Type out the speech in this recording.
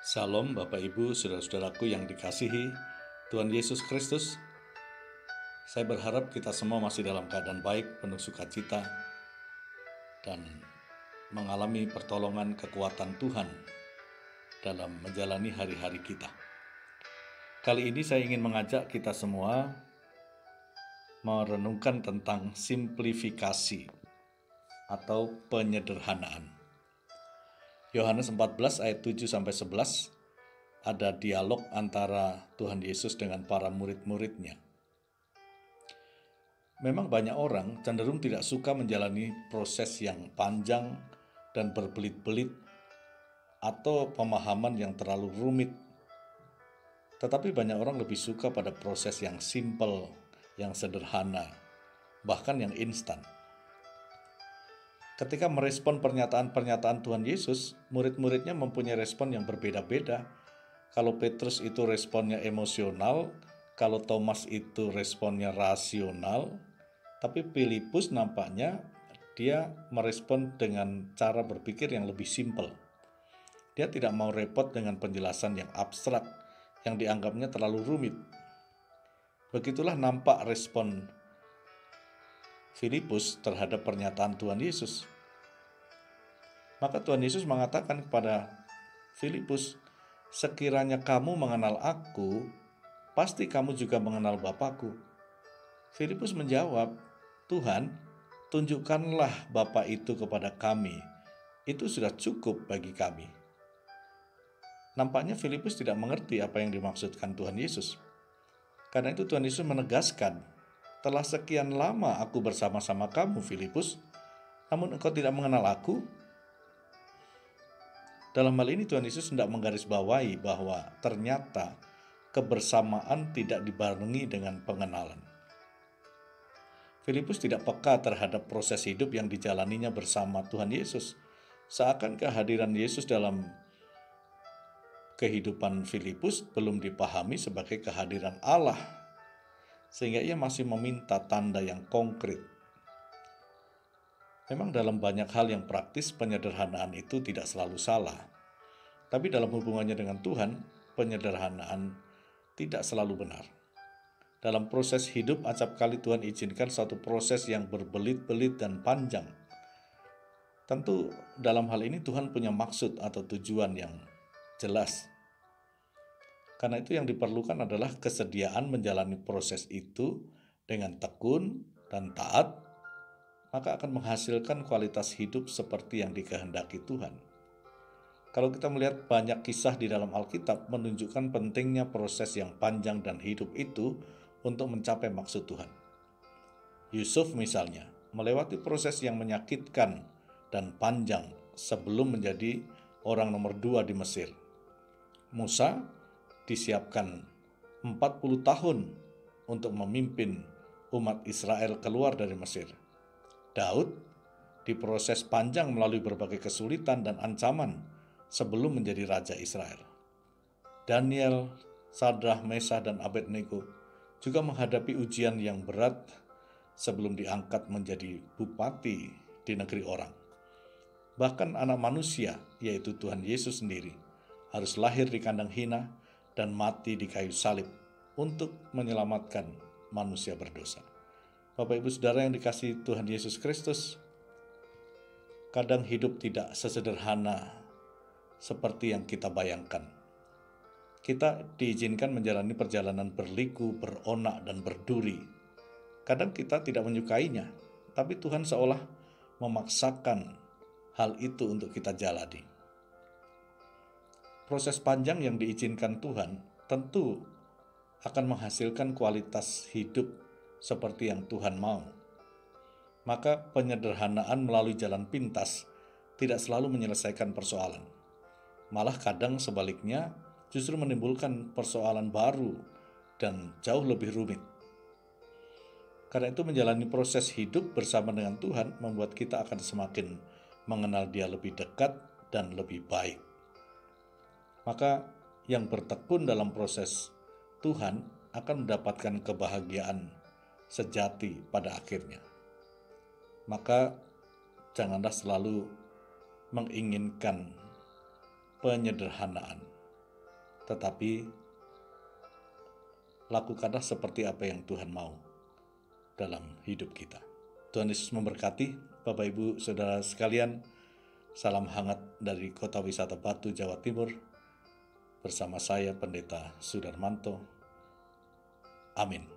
Salam Bapak Ibu, saudara-saudaraku yang dikasihi Tuhan Yesus Kristus. Saya berharap kita semua masih dalam keadaan baik, penuh sukacita, dan mengalami pertolongan kekuatan Tuhan dalam menjalani hari-hari kita. Kali ini saya ingin mengajak kita semua merenungkan tentang simplifikasi atau penyederhanaan. Yohanes 14 ayat 7-11 ada dialog antara Tuhan Yesus dengan para murid-muridnya. Memang banyak orang cenderung tidak suka menjalani proses yang panjang dan berbelit-belit atau pemahaman yang terlalu rumit. Tetapi banyak orang lebih suka pada proses yang simple, yang sederhana, bahkan yang instan. Ketika merespon pernyataan-pernyataan Tuhan Yesus, murid-muridnya mempunyai respon yang berbeda-beda. Kalau Petrus itu responnya emosional, kalau Thomas itu responnya rasional, tapi Filipus nampaknya dia merespon dengan cara berpikir yang lebih simpel. Dia tidak mau repot dengan penjelasan yang abstrak, yang dianggapnya terlalu rumit. Begitulah nampak respon Filipus terhadap pernyataan Tuhan Yesus. Maka Tuhan Yesus mengatakan kepada Filipus, "Sekiranya kamu mengenal aku, pasti kamu juga mengenal Bapakku." Filipus menjawab, "Tuhan, tunjukkanlah Bapa itu kepada kami. Itu sudah cukup bagi kami." Nampaknya Filipus tidak mengerti apa yang dimaksudkan Tuhan Yesus. Karena itu Tuhan Yesus menegaskan, "Telah sekian lama aku bersama-sama kamu, Filipus, namun engkau tidak mengenal aku." Dalam hal ini Tuhan Yesus hendak menggarisbawahi bahwa ternyata kebersamaan tidak dibarengi dengan pengenalan. Filipus tidak peka terhadap proses hidup yang dijalaninya bersama Tuhan Yesus. Seakan kehadiran Yesus dalam kehidupan Filipus belum dipahami sebagai kehadiran Allah, sehingga ia masih meminta tanda yang konkret. Memang dalam banyak hal yang praktis, penyederhanaan itu tidak selalu salah. Tapi dalam hubungannya dengan Tuhan, penyederhanaan tidak selalu benar. Dalam proses hidup, acap kali Tuhan izinkan satu proses yang berbelit-belit dan panjang. Tentu dalam hal ini Tuhan punya maksud atau tujuan yang jelas. Karena itu yang diperlukan adalah kesediaan menjalani proses itu dengan tekun dan taat, maka akan menghasilkan kualitas hidup seperti yang dikehendaki Tuhan. Kalau kita melihat banyak kisah di dalam Alkitab menunjukkan pentingnya proses yang panjang dan hidup itu untuk mencapai maksud Tuhan. Yusuf misalnya melewati proses yang menyakitkan dan panjang sebelum menjadi orang nomor 2 di Mesir. Musa disiapkan 40 tahun untuk memimpin umat Israel keluar dari Mesir. Daud diproses panjang melalui berbagai kesulitan dan ancaman sebelum menjadi raja Israel. Daniel, Sadrah, Mesah, dan Abednego juga menghadapi ujian yang berat sebelum diangkat menjadi bupati di negeri orang. Bahkan anak manusia, yaitu Tuhan Yesus sendiri, harus lahir di kandang hina dan mati di kayu salib untuk menyelamatkan manusia berdosa. Bapak Ibu Saudara yang dikasihi Tuhan Yesus Kristus, kadang hidup tidak sesederhana seperti yang kita bayangkan. Kita diizinkan menjalani perjalanan berliku, beronak, dan berduri. Kadang kita tidak menyukainya, tapi Tuhan seolah memaksakan hal itu untuk kita jalani. Proses panjang yang diizinkan Tuhan tentu akan menghasilkan kualitas hidup seperti yang Tuhan mau. Maka penyederhanaan melalui jalan pintas tidak selalu menyelesaikan persoalan. Malah kadang sebaliknya justru menimbulkan persoalan baru dan jauh lebih rumit. Karena itu menjalani proses hidup bersama dengan Tuhan membuat kita akan semakin mengenal Dia lebih dekat dan lebih baik. Maka yang bertekun dalam proses Tuhan akan mendapatkan kebahagiaan sejati pada akhirnya. Maka janganlah selalu menginginkan penyederhanaan. tetapi lakukanlah seperti apa yang Tuhan mau dalam hidup kita. Tuhan Yesus memberkati. Bapak Ibu Saudara sekalian, salam hangat dari Kota Wisata Batu, Jawa Timur, bersama saya Pendeta Sudarmanto. Amin.